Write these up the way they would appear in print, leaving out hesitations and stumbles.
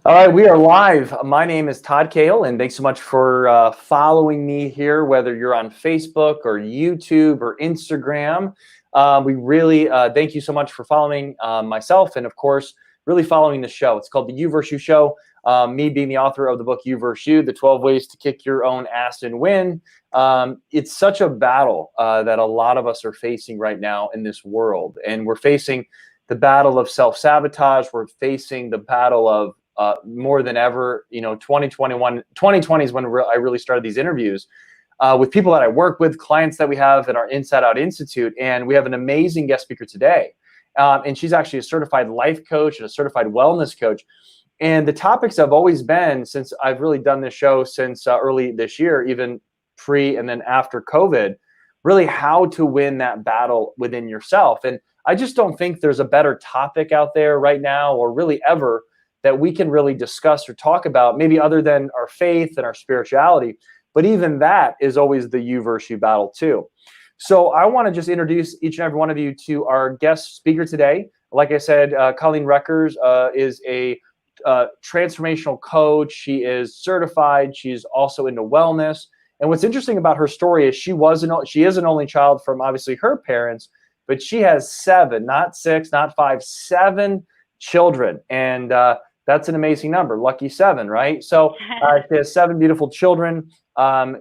All right, we are live. My name is Todd Cahill, and thanks so much for following me here, whether you're on Facebook or YouTube or Instagram. We really thank you so much for following myself and, of course, really following the show. It's called the 𝑦𝒃𝒐𝒖𝒕 Show. Me being the author of the book 𝑦𝒃𝒐𝒖𝒕, The 12 Ways to Kick Your Own Ass and Win. It's such a battle that a lot of us are facing right now in this world. And we're facing the battle of self-sabotage. We're facing the battle of more than ever, 2020 is when I really started these interviews with people that I work with, clients that we have in our Inside Out Institute. And we have an amazing guest speaker today. And she's actually a certified life coach and a certified wellness coach. And the topics have always been, since I've really done this show since early this year, even pre and then after COVID, really how to win that battle within yourself. And I just don't think there's a better topic out there right now, or really ever, that we can really discuss or talk about, maybe other than our faith and our spirituality. But even that is always the you versus you battle too. So I want to just introduce each and every one of you to our guest speaker today. Like I said, Colleen Reckers is a transformational coach. She is certified. She's also into wellness. And what's interesting about her story is she is an only child from obviously her parents, but she has 7, not 6, not 5, 7 children. And that's an amazing number, lucky 7, right? So she has 7 beautiful children.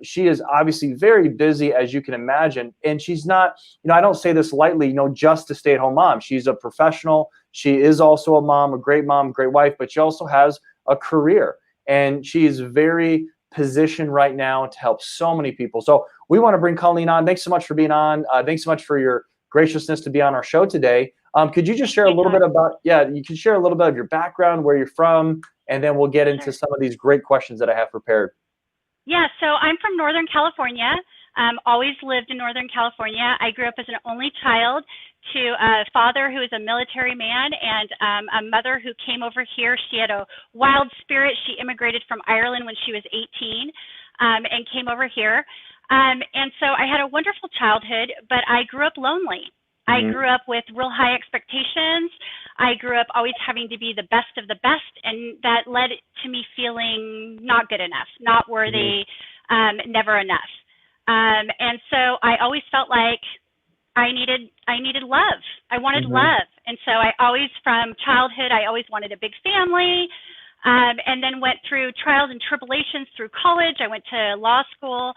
She is obviously very busy, as you can imagine. And she's not, I don't say this lightly, just a stay-at-home mom. She's a professional. She is also a mom, great wife, but she also has a career. And she is very positioned right now to help so many people. So we want to bring Colleen on. Thanks so much for being on. Thanks so much for your graciousness to be on our show today. Could you just share a little bit about, you can share a little bit of your background, where you're from, and then we'll get into some of these great questions that I have prepared. Yeah, so I'm from Northern California. Always lived in Northern California. I grew up as an only child to a father who was a military man and a mother who came over here. She had a wild spirit. She immigrated from Ireland when she was 18 and came over here. And so I had a wonderful childhood, but I grew up lonely. I grew up with real high expectations. I grew up always having to be the best of the best, and that led to me feeling not good enough, not worthy, never enough. And so I always felt like I needed love. I wanted love. And so I always, from childhood, I always wanted a big family, and then went through trials and tribulations through college. I went to law school.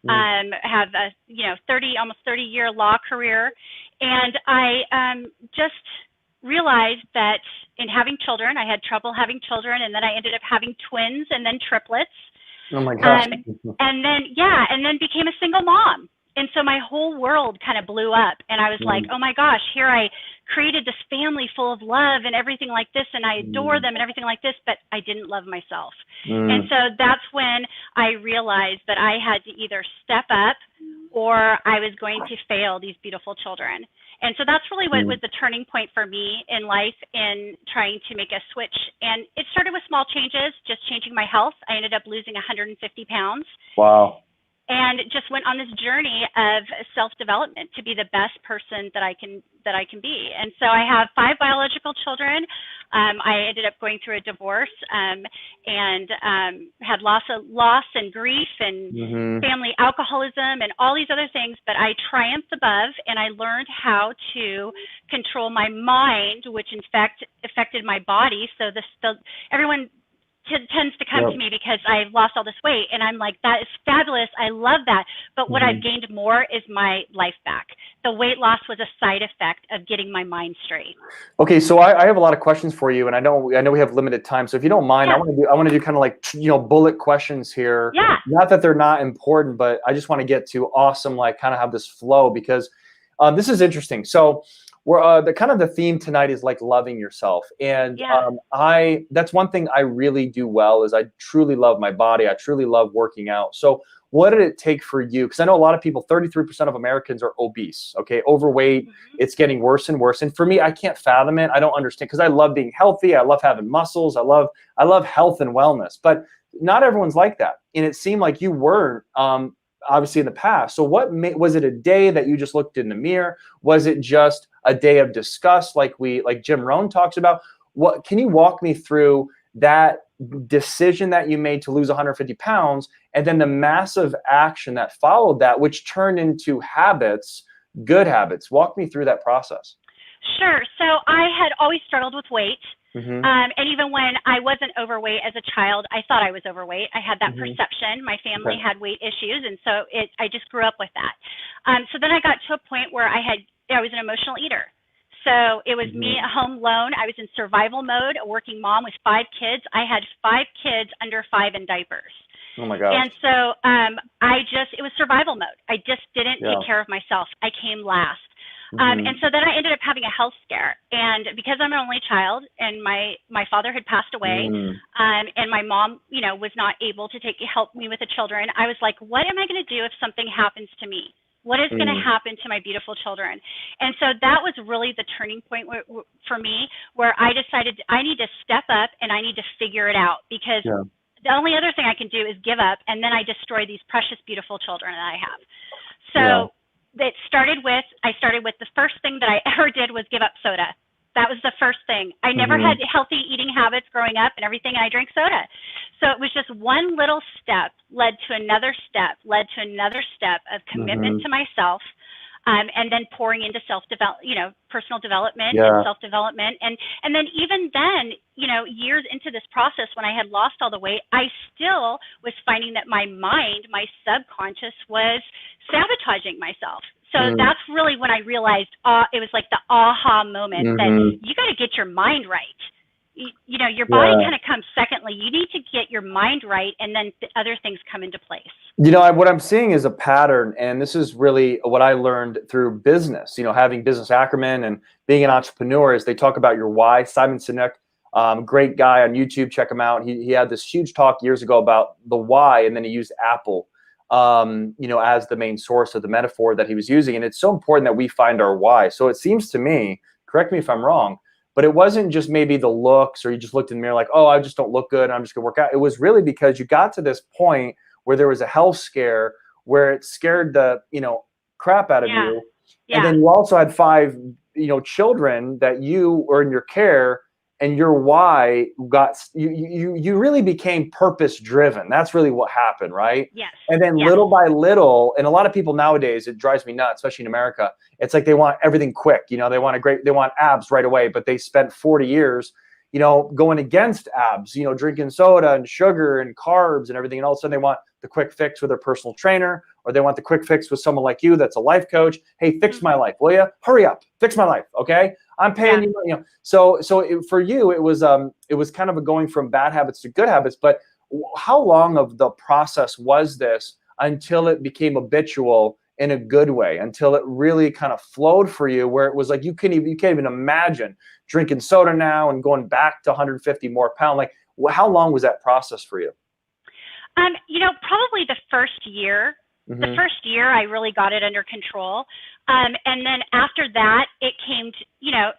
Have a almost 30-year law career, and I just realized that in having children, I had trouble having children, and then I ended up having twins and then triplets. Oh my gosh! And then became a single mom, and so my whole world kind of blew up, and I was like, oh my gosh, here I created this family full of love and everything like this, and I adore them and everything like this, but I didn't love myself. And so that's when I realized that I had to either step up or I was going to fail these beautiful children. And so that's really what was the turning point for me in life in trying to make a switch. And it started with small changes, just changing my health. I ended up losing 150 pounds. Wow. And just went on this journey of self-development to be the best person that I can be. And so I have 5 biological children. I ended up going through a divorce and had loss and grief and family alcoholism and all these other things. But I triumphed above, and I learned how to control my mind, which in fact affected my body. So everyone tends to come to me because I've lost all this weight, and I'm like, that is fabulous, I love that, but what I've gained more is my life back. The weight loss was a side effect of getting my mind straight. Okay, so I have a lot of questions for you, and I know we have limited time, so if you don't mind, I want to do kind of like bullet questions here. Yeah. Not that they're not important, but I just want to get to awesome, like kind of have this flow, because this is interesting. So we're the theme tonight is like loving yourself, and that's one thing I really do well, is I truly love my body. I truly love working out. So what did it take for you? Because I know a lot of people, 33% of Americans are obese, okay, overweight. It's getting worse and worse. And for me, I can't fathom it. I don't understand, because I love being healthy. I love having muscles. I love health and wellness, but not everyone's like that. And it seemed like you were obviously in the past. So was it a day that you just looked in the mirror? Was it just a day of disgust like Jim Rohn talks about? What can you walk me through that decision that you made to lose 150 pounds, and then the massive action that followed that, which turned into habits, good habits. Walk me through that process. Sure. So I had always struggled with weight. Mm-hmm. And even when I wasn't overweight as a child, I thought I was overweight. I had that perception. My family had weight issues, and so I just grew up with that. So then I got to a point where I was an emotional eater. So it was me at home alone. I was in survival mode, a working mom with 5 kids. I had 5 kids under 5 in diapers. Oh my gosh. And so it was survival mode. I just didn't take care of myself. I came last. And so then I ended up having a health scare. And because I'm an only child and my father had passed away, and my mom, was not able to help me with the children, I was like, what am I going to do if something happens to me? What is going to happen to my beautiful children? And so that was really the turning point for me, where I decided I need to step up and I need to figure it out, because the only other thing I can do is give up, and then I destroy these precious, beautiful children that I have. So I started with the first thing that I ever did was give up soda. That was the first thing. I never had healthy eating habits growing up and everything, and I drank soda. So it was just one little step led to another step, of commitment to myself, and then pouring into personal development and self-development. And then even then, years into this process, when I had lost all the weight, I still was finding that my mind, my subconscious, was sabotaging myself. So that's really when I realized it was like the aha moment that you got to get your mind right. Your body kind of comes secondly. You need to get your mind right, and then the other things come into place. What I'm seeing is a pattern, and this is really what I learned through business. Having business acumen and being an entrepreneur, is they talk about your why. Simon Sinek, great guy on YouTube, check him out. He had this huge talk years ago about the why, and then he used Apple, as the main source of the metaphor that he was using. And it's so important that we find our why. So it seems to me, correct me if I'm wrong, but it wasn't just maybe the looks, or you just looked in the mirror like, oh, I just don't look good, I'm just gonna work out. It was really because you got to this point where there was a health scare, where it scared the crap out of you. And then you also had 5 children that you were in your care, and your why got you really became purpose driven. That's really what happened, right? Yes. And then little by little, and a lot of people nowadays, it drives me nuts, especially in America. It's like they want everything quick. They want abs right away, but they spent 40 years, going against abs, drinking soda and sugar and carbs and everything. And all of a sudden they want the quick fix with their personal trainer, or they want the quick fix with someone like you that's a life coach. Hey, fix my life, will you? Hurry up, fix my life, okay? I'm paying you. So for you, it was kind of a going from bad habits to good habits. But how long of the process was this until it became habitual in a good way, until it really kind of flowed for you, where it was like you can't even imagine drinking soda now and going back to 150 more pounds? Like, how long was that process for you? Probably the first year. The first year I really got it under control. And then after that, it came to,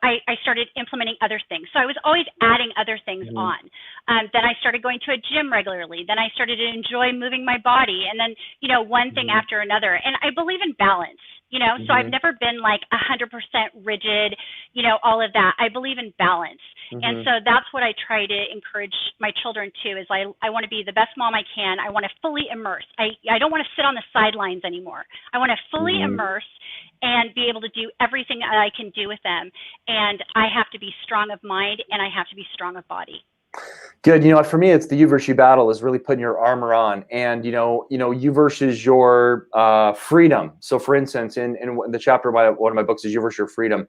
I started implementing other things. So I was always adding other things on. Then I started going to a gym regularly. Then I started to enjoy moving my body. And then, one thing after another. And I believe in balance, so I've never been like 100% rigid, all of that. I believe in balance. And so that's what I try to encourage my children to, is I want to be the best mom I can. I want to fully immerse. I don't want to sit on the sidelines anymore. I want to fully immerse and be able to do everything that I can do with them. And I have to be strong of mind, and I have to be strong of body. Good. For me, it's the you versus you battle, is really putting your armor on, and you versus your freedom. So for instance, in the chapter of one of my books is you versus your freedom.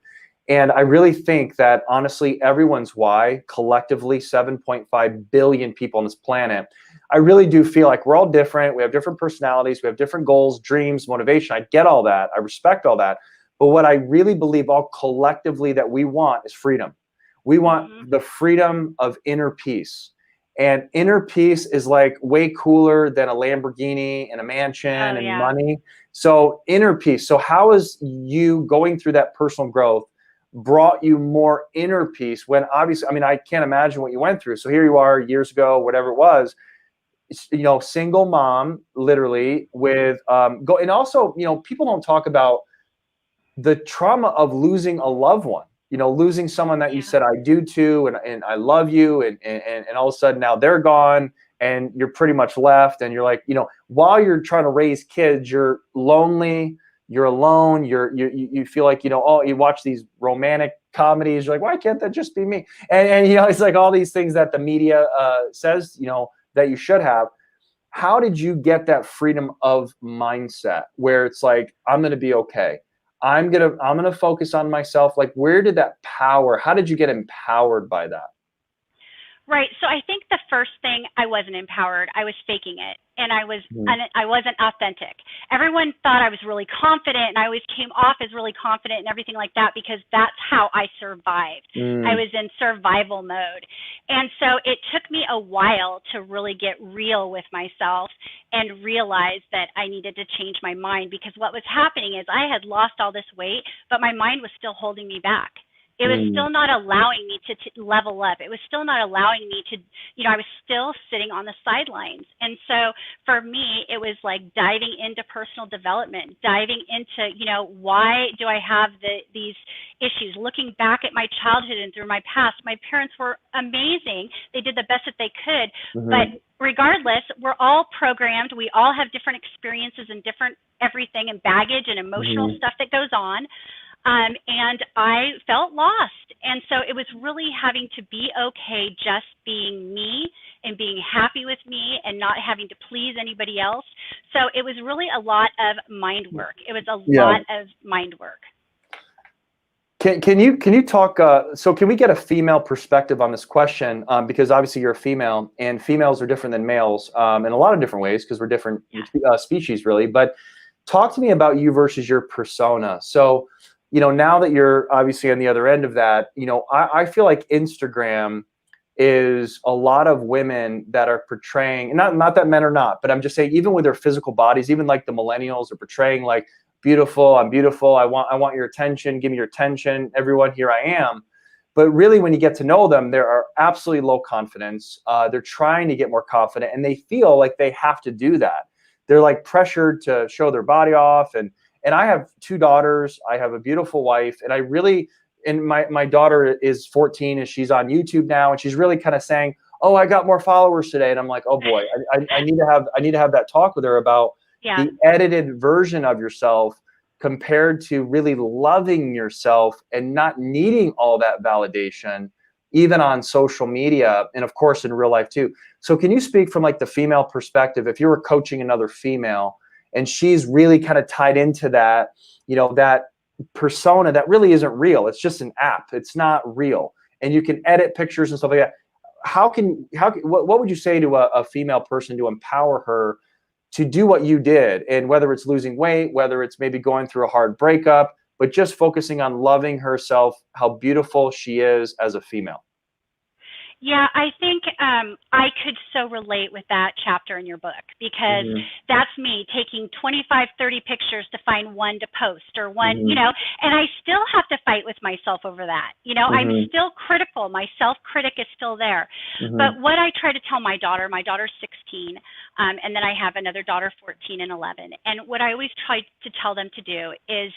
And I really think that honestly, everyone's why, collectively 7.5 billion people on this planet, I really do feel like we're all different. We have different personalities. We have different goals, dreams, motivation. I get all that. I respect all that. But what I really believe all collectively that we want is freedom. We want the freedom of inner peace. And inner peace is like way cooler than a Lamborghini and a mansion and money. So inner peace. So how is you going through that personal growth brought you more inner peace, when obviously, I can't imagine what you went through. So here you are years ago, whatever it was, single mom, literally, with and also, people don't talk about the trauma of losing a loved one. losing someone that you Yeah. said I do to, and I love you, and all of a sudden now they're gone, and you're pretty much left, and you're like, while you're trying to raise kids, you're lonely, you're alone, you feel like, you watch these romantic comedies, you're like, why can't that just be me? And it's like all these things that the media says, that you should have. How did you get that freedom of mindset where it's like, I'm going to be okay? I'm going to focus on myself. Like, where did that power, how did you get empowered by that? Right. So I think the first thing, I wasn't empowered. I was faking it, and I wasn't authentic. Everyone thought I was really confident, and I always came off as really confident and everything like that because that's how I survived. I was in survival mode. And so it took me a while to really get real with myself and realize that I needed to change my mind, because what was happening is I had lost all this weight, but my mind was still holding me back. It was still not allowing me to level up. It was still not allowing me to, I was still sitting on the sidelines. And so for me, it was like diving into personal development, diving into, why do I have these issues? Looking back at my childhood and through my past, my parents were amazing. They did the best that they could. But regardless, we're all programmed. We all have different experiences and different everything and baggage and emotional stuff that goes on. And I felt lost. And so it was really having to be okay just being me and being happy with me and not having to please anybody else. So it was really a lot of mind work. It was a lot of mind work. Can you talk, so can we get a female perspective on this question? Because obviously you're a female, and females are different than males in a lot of different ways, because we're different species, really. But talk to me about you versus your persona. So, now that you're obviously on the other end of that, I feel like Instagram is a lot of women that are portraying, not that men are not, but I'm just saying, even with their physical bodies, even like the millennials are portraying like, beautiful, I'm beautiful, I want your attention, give me your attention, everyone, here I am. But really, when you get to know them, they are absolutely low confidence. They're trying to get more confident, and they feel like they have to do that. They're like pressured to show their body off. And I have 2 daughters. I have a beautiful wife, and I really, and my daughter is 14, and she's on YouTube now, and she's really kind of saying, "Oh, I got more followers today." And I'm like, "Oh boy, I need to have that talk with her about the edited version of yourself compared to really loving yourself and not needing all that validation, even on social media, and of course in real life too." So can you speak from like the female perspective, if you were coaching another female and she's really kind of tied into that, that persona that really isn't real, it's just an app, it's not real, and you can edit pictures and stuff like that. What would you say to a female person to empower her to do what you did? And whether it's losing weight, whether it's maybe going through a hard breakup, but just focusing on loving herself, how beautiful she is as a female. Yeah, I think I could so relate with that chapter in your book, because that's me taking 25, 30 pictures to find one to post, or one, and I still have to fight with myself over that. I'm still critical. My self-critic is still there. But what I try to tell my daughter's 16, and then I have another daughter, 14 and 11. And what I always try to tell them to do is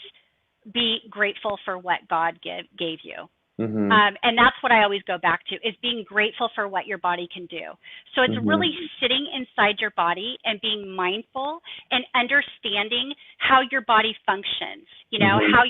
be grateful for what God gave you. And that's what I always go back to, is being grateful for what your body can do. So it's really sitting inside your body and being mindful and understanding how your body functions. How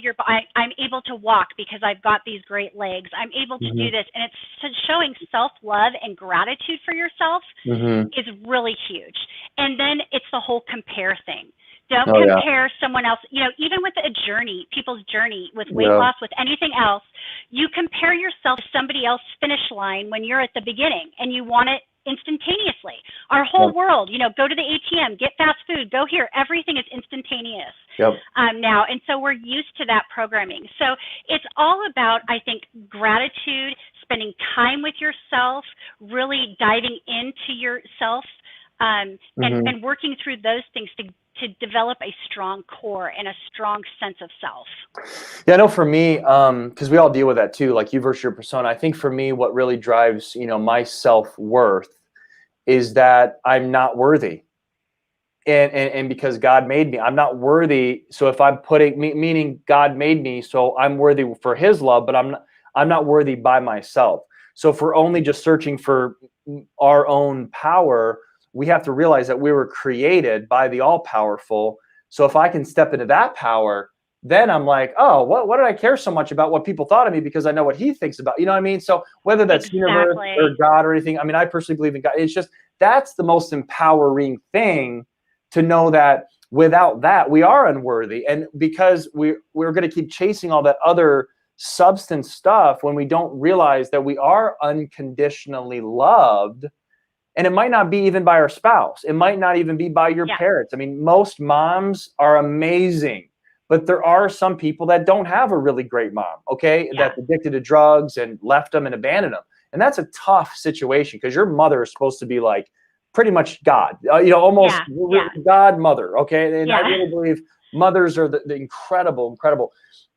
I'm able to walk because I've got these great legs. I'm able to do this. And it's showing self-love and gratitude for yourself is really huge. And then it's the whole compare thing. Don't compare someone else, even with a journey, people's journey with weight loss, with anything else. You compare yourself to somebody else's finish line when you're at the beginning and you want it instantaneously. Our whole world, go to the ATM, get fast food, go here. Everything is instantaneous now. And so we're used to that programming. So it's all about, I think, gratitude, spending time with yourself, really diving into yourself, and working through those things to develop a strong core and a strong sense of self. Yeah, I know for me, because we all deal with that too, like you versus your persona. I think for me, what really drives, my self-worth is that I'm not worthy. And because God made me, I'm not worthy. So if I'm meaning God made me, so I'm worthy for his love, but I'm not worthy by myself. So if we're only just searching for our own power, we have to realize that we were created by the all-powerful. So if I can step into that power, then I'm like, oh, what did I care so much about what people thought of me, because I know what he thinks about, you know what I mean? So whether that's universe or God or anything, I mean, I personally believe in God. It's just, that's the most empowering thing, to know that without that, we are unworthy. And because we're going to keep chasing all that other substance stuff, when we don't realize that we are unconditionally loved. And it might not be even by our spouse. It might not even be by your parents. I mean, most moms are amazing, but there are some people that don't have a really great mom, okay? That's addicted to drugs and left them and abandoned them. And that's a tough situation, because your mother is supposed to be like pretty much God, you know, almost God mother, okay? And I really believe mothers are the incredible.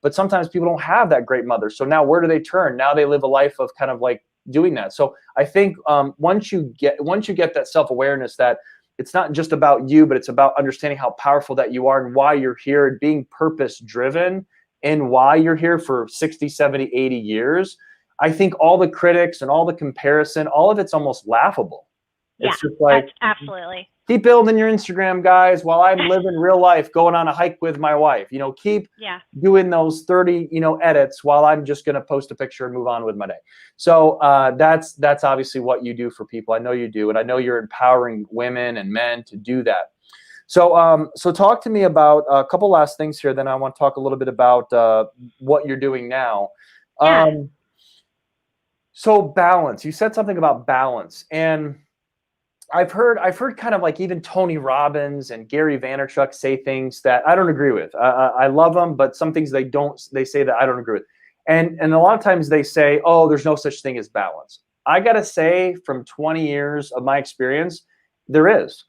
But sometimes people don't have that great mother. So now where do they turn? Now they live a life of kind of like doing that. So I think once you get that self-awareness, that it's not just about you, but it's about understanding how powerful that you are and why you're here, and being purpose driven, and why you're here for 60, 70, 80 years. I think all the critics and all the comparison, all of it's almost laughable. It's just like, absolutely. Keep building your Instagram, guys, while I'm living real life, going on a hike with my wife. You know, keep doing those 30, edits while I'm just going to post a picture and move on with my day. So that's obviously what you do for people. I know you do, and I know you're empowering women and men to do that. So so talk to me about a couple last things here. Then I want to talk a little bit about what you're doing now. So balance. You said something about balance, and I've heard kind of like even Tony Robbins and Gary Vaynerchuk say things that I don't agree with. I love them, but some things they say that I don't agree with. And a lot of times they say, oh, there's no such thing as balance. I got to say, from 20 years of my experience, there is.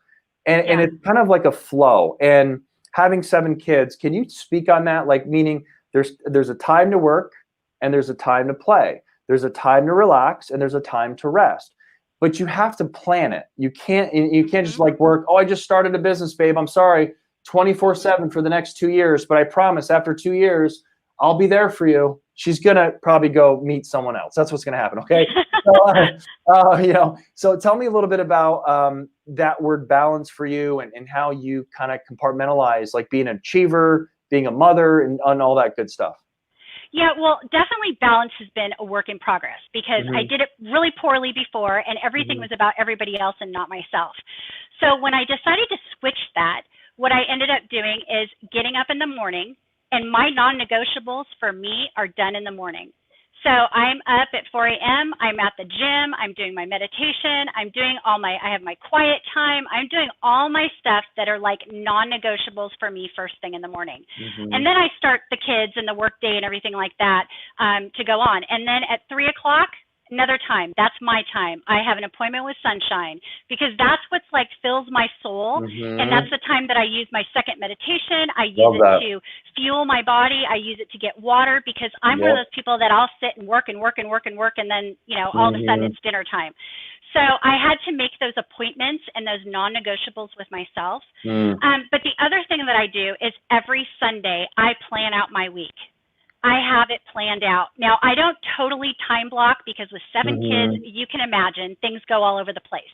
And it's kind of like a flow. And having 7 kids, can you speak on that? Like, meaning there's a time to work, and there's a time to play. There's a time to relax, and there's a time to rest. But you have to plan it. You can't just like work, oh, I just started a business, babe, I'm sorry, 24/7 for the next 2 years, but I promise after 2 years, I'll be there for you. She's gonna probably go meet someone else. That's what's gonna happen, okay? So, so tell me a little bit about that word balance for you, and how you kind of compartmentalize, like being an achiever, being a mother, and all that good stuff. Yeah, well, definitely balance has been a work in progress, because I did it really poorly before, and everything was about everybody else and not myself. So when I decided to switch that, what I ended up doing is getting up in the morning, and my non-negotiables for me are done in the morning. So I'm up at 4 a.m., I'm at the gym, I'm doing my meditation, I have my quiet time, I'm doing all my stuff that are like non-negotiables for me first thing in the morning. And then I start the kids and the work day and everything like that to go on. And then at 3 o'clock, another time, that's my time. I have an appointment with Sunshine, because that's what's like fills my soul. And that's the time that I use my second meditation. I use it to fuel my body. I use it to get water, because I'm one of those people that I'll sit and work and work and work and work, and then, all of a sudden it's dinner time. So I had to make those appointments and those non-negotiables with myself. But the other thing that I do is every Sunday I plan out my week. I have it planned out. Now, I don't totally time block, because with 7 kids, you can imagine things go all over the place.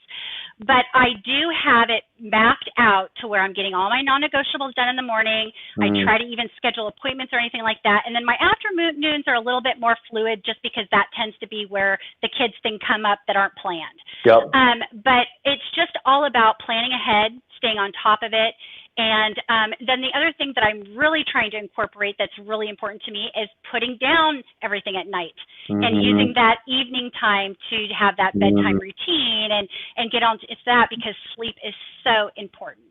But I do have it mapped out to where I'm getting all my non-negotiables done in the morning. I try to even schedule appointments or anything like that. And then my afternoons are a little bit more fluid, just because that tends to be where the kids things come up that aren't planned. But it's just all about planning ahead, staying on top of it. And then the other thing that I'm really trying to incorporate that's really important to me is putting down everything at night and using that evening time to have that bedtime routine and get on to that, because sleep is so important.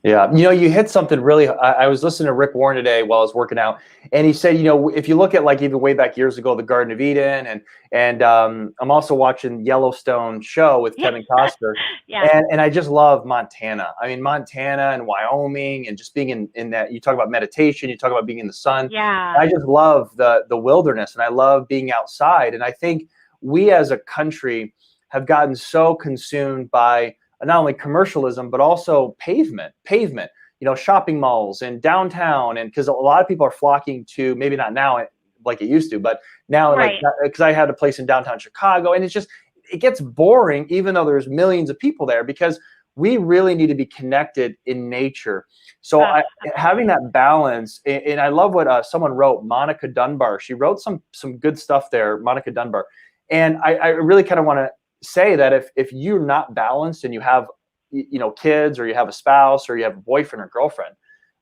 Yeah, you hit something really. I was listening to Rick Warren today while I was working out, and he said, if you look at like even way back years ago, the Garden of Eden, and I'm also watching Yellowstone show with Kevin Costner, and I just love Montana. I mean, Montana and Wyoming, and just being in that. You talk about meditation, you talk about being in the sun. I just love the wilderness, and I love being outside. And I think we as a country have gotten so consumed by not only commercialism, but also pavement, shopping malls and downtown. And because a lot of people are flocking to, maybe not now, like it used to. But now, like, Right. because I had a place in downtown Chicago, and it gets boring, even though there's millions of people there, because we really need to be connected in nature. So having Absolutely. that balance, and I love what someone wrote, Monica Dunbar. She wrote some good stuff there, Monica Dunbar. And I really kind of want to say that if you're not balanced and you have, you know, kids, or you have a spouse, or you have a boyfriend or girlfriend,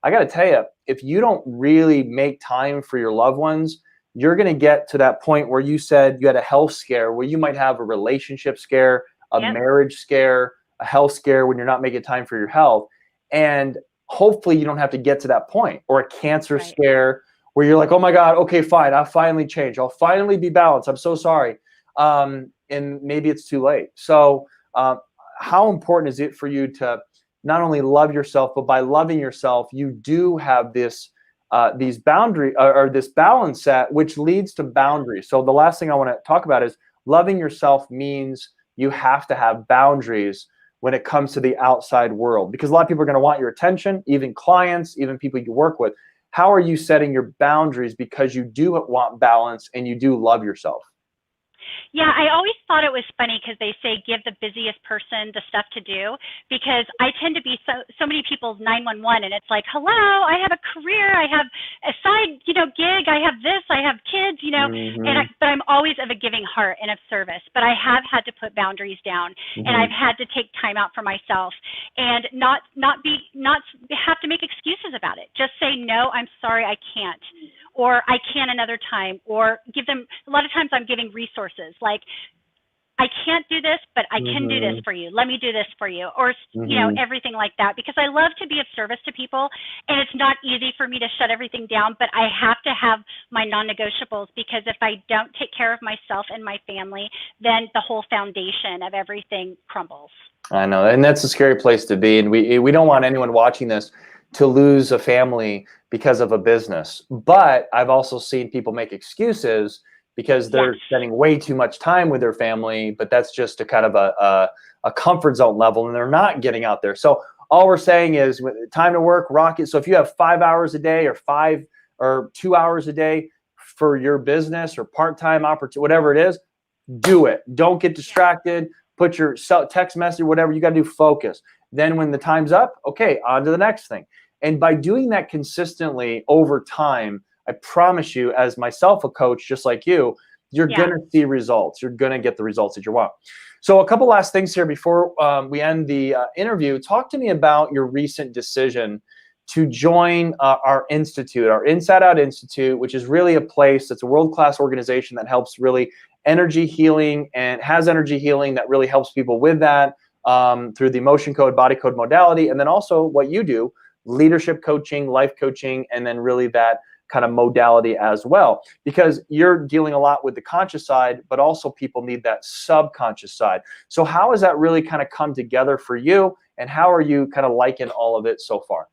I got to tell you, if you don't really make time for your loved ones, you're going to get to that point where you said you had a health scare, where you might have a relationship scare, a Yep. marriage scare, a health scare when you're not making time for your health. And hopefully you don't have to get to that point, or a cancer Right. scare where you're like, oh my God, okay, fine, I'll finally change. I'll finally be balanced. I'm so sorry. And maybe it's too late. So how important is it for you to not only love yourself, but by loving yourself, you do have this these boundary or this balance set, which leads to boundaries. So the last thing I want to talk about is loving yourself means you have to have boundaries when it comes to the outside world, because a lot of people are going to want your attention, even clients, even people you work with. How are you setting your boundaries because you do want balance and you do love yourself? Yeah, I always thought it was funny because they say give the busiest person the stuff to do, because I tend to be so many people's 911, and it's like, hello, I have a career, I have a side, gig, I have this, I have kids, but I'm always of a giving heart and of service. But I have had to put boundaries down, and I've had to take time out for myself, and not have to make excuses about it. Just say, no, I'm sorry, I can't, or I can another time, or give them. A lot of times I'm giving resources, like, I can't do this, but I can do this for you. Let me do this for you, or everything like that, because I love to be of service to people, and it's not easy for me to shut everything down, but I have to have my non-negotiables, because if I don't take care of myself and my family, then the whole foundation of everything crumbles. I know, and that's a scary place to be, and we don't want anyone watching this to lose a family because of a business. But I've also seen people make excuses because they're spending way too much time with their family, but that's just a kind of a comfort zone level, and they're not getting out there. So all we're saying is, time to work, rock it. So if you have 5 hours a day, or 2 hours a day for your business, or part-time opportunity, whatever it is, do it. Don't get distracted. Put your text message, whatever you got to do, focus. Then when the time's up, okay, on to the next thing. And by doing that consistently over time, I promise you, as myself, a coach just like you, you're going to see results. You're going to get the results that you want. So a couple last things here before we end the interview. Talk to me about your recent decision to join our institute, our Inside Out Institute, which is really a place that's a world-class organization that helps really energy healing, and has energy healing that really helps people with that through the emotion code, body code modality, and then also what you do, leadership coaching, life coaching, and then really that kind of modality as well, because you're dealing a lot with the conscious side, but also people need that subconscious side. So how has that really kind of come together for you, and how are you kind of liking all of it so far?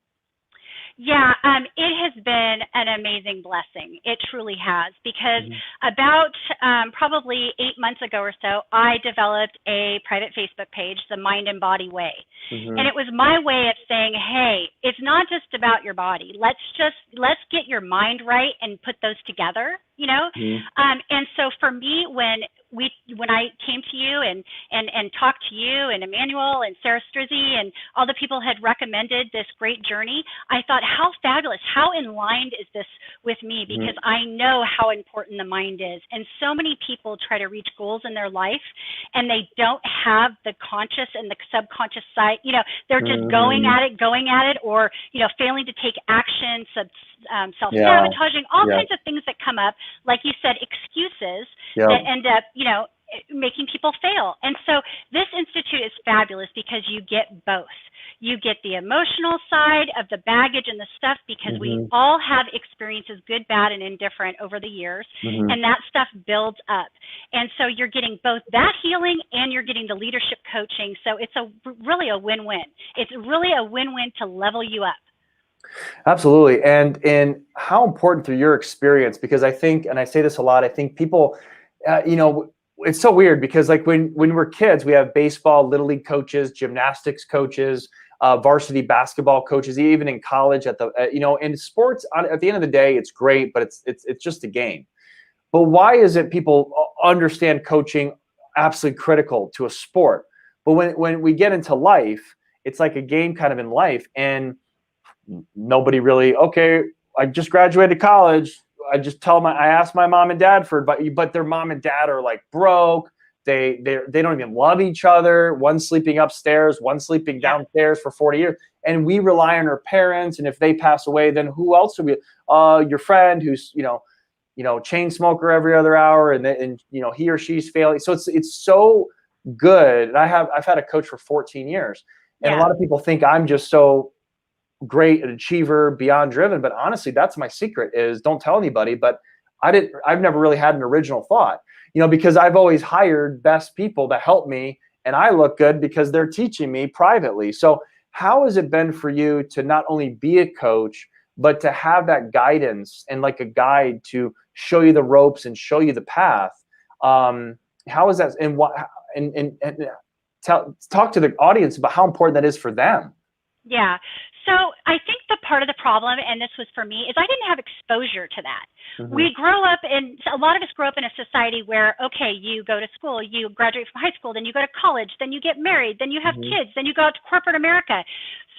Yeah, it has been an amazing blessing. It truly has, because about probably 8 months ago or so, I developed a private Facebook page, The Mind and Body Way. And it was my way of saying, hey, it's not just about your body. Let's get your mind right and put those together, And so for me, when I came to you and talked to you and Emmanuel and Sarah Strizzi and all the people had recommended this great journey, I thought, how fabulous, how in line is this with me? Because I know how important the mind is. And so many people try to reach goals in their life, and they don't have the conscious and the subconscious side. They're just going at it, or, failing to take action, self-sabotaging, all kinds of things that come up, like you said, excuses that end up, making people fail. And so this institute is fabulous because you get both. You get the emotional side of the baggage and the stuff, because we all have experiences, good, bad, and indifferent, over the years, and that stuff builds up. And so you're getting both that healing and you're getting the leadership coaching. So it's really a win-win. It's really a win-win to level you up. Absolutely. And how important through your experience, because I think, and I say this a lot, I think people, it's so weird because like when we're kids, we have baseball, little league coaches, gymnastics coaches, varsity basketball coaches, even in college, you know, in sports. At the end of the day, it's great, but it's just a game. But why is it people understand coaching absolutely critical to a sport, but when we get into life, it's like a game kind of in life, and nobody really, okay, I just graduated college. I asked my mom and dad for advice, but their mom and dad are like broke. They don't even love each other. One's sleeping upstairs, one's sleeping downstairs for 40 years. And we rely on our parents. And if they pass away, then who else would we, your friend who's, you know, chain smoker every other hour, and you know, he or she's failing. So it's so good. And I've had a coach for 14 years. And a lot of people think I'm just so great, an achiever, beyond driven, but honestly, that's my secret, is don't tell anybody. But I've never really had an original thought, you know, because I've always hired best people to help me, and I look good because they're teaching me privately. So how has it been for you to not only be a coach, but to have that guidance and like a guide to show you the ropes and show you the path? How is that, and what, and talk to the audience about how important that is for them. Yeah. So I think the part of the problem, and this was for me, is I didn't have exposure to that. We grow up in, a lot of us grow up in a society where, okay, you go to school, you graduate from high school, then you go to college, then you get married, then you have kids, then you go out to corporate America.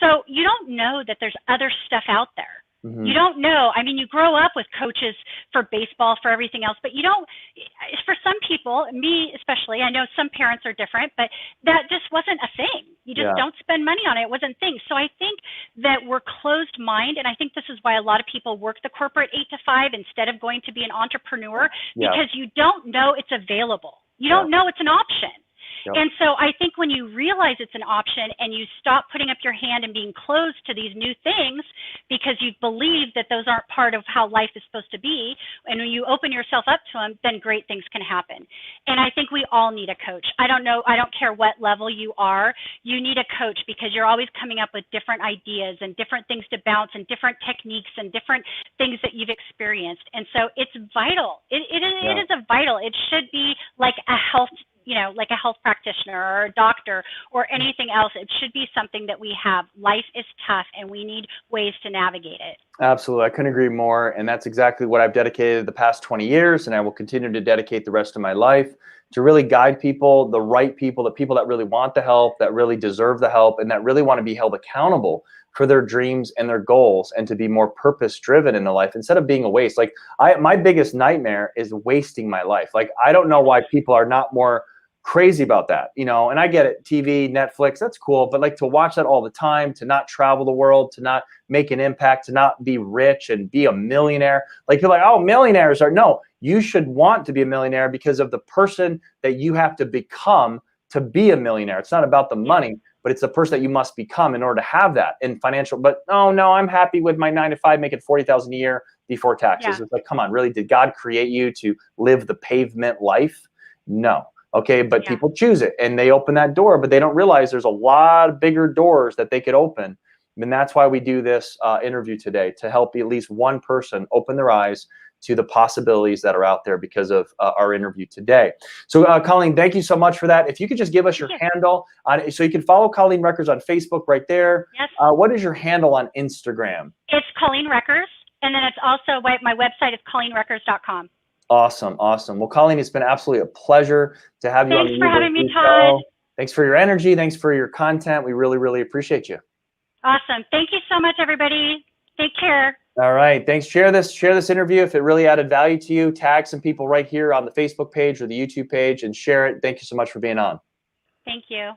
So you don't know that there's other stuff out there. You don't know. I mean, you grow up with coaches for baseball, for everything else, but you don't, for some people, me especially, I know some parents are different, but that just wasn't a thing. You just don't spend money on it. It wasn't a thing. So I think that we're closed mind, and I think this is why a lot of people work the corporate 8 to 5 instead of going to be an entrepreneur, because you don't know it's available. You don't know it's an option. And so I think when you realize it's an option and you stop putting up your hand and being closed to these new things because you believe that those aren't part of how life is supposed to be, and when you open yourself up to them, then great things can happen. And I think we all need a coach. I don't care what level you are, you need a coach, because you're always coming up with different ideas and different things to bounce and different techniques and different things that you've experienced. And so it's vital. It is a vital. It should be like a health, you know, like a health practitioner or a doctor or anything else. It should be something that we have. Life is tough and we need ways to navigate it. Absolutely. I couldn't agree more. And that's exactly what I've dedicated the past 20 years. And I will continue to dedicate the rest of my life to really guide people, the right people, the people that really want the help, that really deserve the help, and that really want to be held accountable for their dreams and their goals, and to be more purpose driven in their life instead of being a waste. Like my biggest nightmare is wasting my life. Like, I don't know why people are not more crazy about that, you know. And I get it, TV, Netflix, that's cool, but like to watch that all the time, to not travel the world, to not make an impact, to not be rich and be a millionaire. Like, you're like, oh, millionaires are, no, you should want to be a millionaire because of the person that you have to become to be a millionaire. It's not about the money, but it's the person that you must become in order to have that in financial. But no, I'm happy with my 9 to 5, making 40,000 a year before taxes. It's like, come on, really? Did God create you to live the pavement life? No. Okay, but people choose it and they open that door, but they don't realize there's a lot of bigger doors that they could open. And that's why we do this interview today, to help at least one person open their eyes to the possibilities that are out there because of our interview today. So Colleen, thank you so much for that. If you could just give us your handle on, so you can follow Colleen Reckers on Facebook right there. Yes. What is your handle on Instagram? It's Colleen Reckers, and then it's also my website is ColleenReckers.com. Awesome. Awesome. Well, Colleen, it's been absolutely a pleasure to have you on the Thanks for having me, Todd. Thanks for your energy. Thanks for your content. We really, really appreciate you. Awesome. Thank you so much, everybody. Take care. All right. Thanks. Share this interview if it really added value to you. Tag some people right here on the Facebook page or the YouTube page and share it. Thank you so much for being on. Thank you.